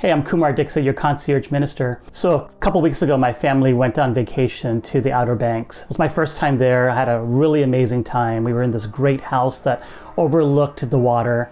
Hey, I'm Kumar, your concierge minister. So a couple weeks ago, my family went on vacation to the Outer Banks. It was my first time there. I had a really amazing time. We were in this great house that overlooked the water.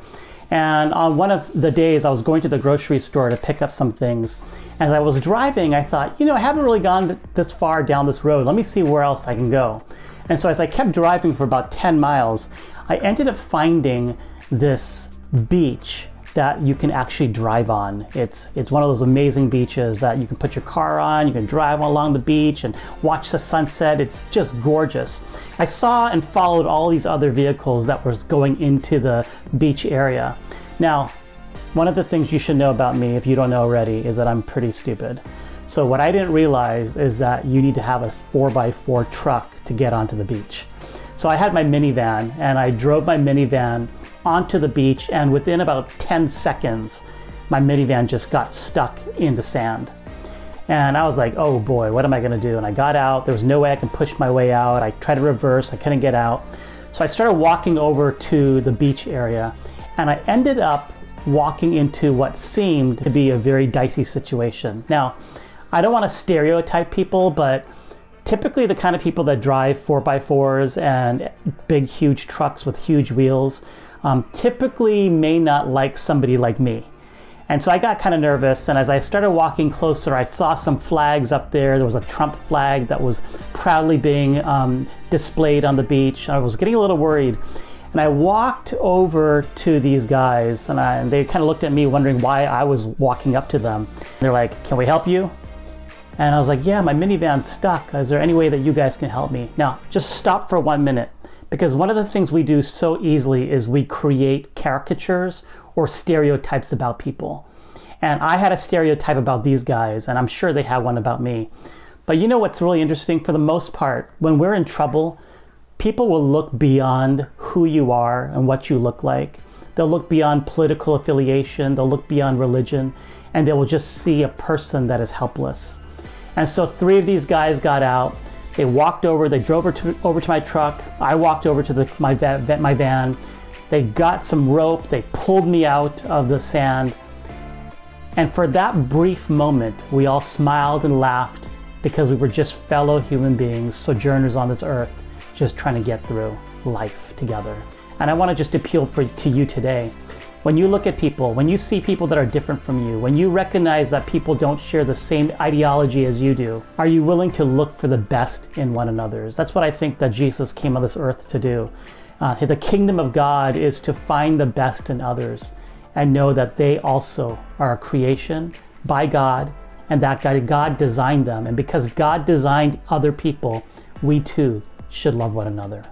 And on one of the days, I was going to the grocery store to pick up some things. As I was driving, I thought, I haven't really gone this far down this road. Let me see where else I can go. And so as I kept driving for about 10 miles, I ended up finding this beach that you can actually drive on. It's one of those amazing beaches that you can put your car on, you can drive along the beach and watch the sunset. It's just gorgeous. I saw and followed all these other vehicles that was going into the beach area. Now, one of the things you should know about me, if you don't know already, is that I'm pretty stupid. So what I didn't realize is that you need to have a 4x4 truck to get onto the beach. So I had my minivan and I drove my minivan onto the beach, and within about 10 seconds, my minivan just got stuck in the sand. And I was like, oh boy, what am I gonna do? And I got out, there was no way I could push my way out. I tried to reverse, I couldn't get out. So I started walking over to the beach area, and I ended up walking into what seemed to be a very dicey situation. Now, I don't wanna stereotype people, but typically the kind of people that drive 4x4s and big, huge trucks with huge wheels typically may not like somebody like me. And so I got kind of nervous, and as I started walking closer, I saw some flags up there. There was a Trump flag that was proudly being displayed on the beach. I was getting a little worried. And I walked over to these guys, and they kind of looked at me wondering why I was walking up to them. They're like, can we help you? And I was like, yeah, my minivan's stuck. Is there any way that you guys can help me? Now, just stop for 1 minute, because one of the things we do so easily is we create caricatures or stereotypes about people. And I had a stereotype about these guys, and I'm sure they had one about me. But you know what's really interesting? For the most part, when we're in trouble, people will look beyond who you are and what you look like. They'll look beyond political affiliation, they'll look beyond religion, and they will just see a person that is helpless. And so 3 of these guys got out. They walked over, they drove over to my truck. I walked over to my van. They got some rope, they pulled me out of the sand. And for that brief moment, we all smiled and laughed because we were just fellow human beings, sojourners on this earth, just trying to get through life together. And I want to just appeal to you today. When you look at people, when you see people that are different from you, when you recognize that people don't share the same ideology as you do, are you willing to look for the best in one another's? That's what I think that Jesus came on this earth to do. The kingdom of God is to find the best in others and know that they also are a creation by God, and that God designed them. And because God designed other people, we too should love one another.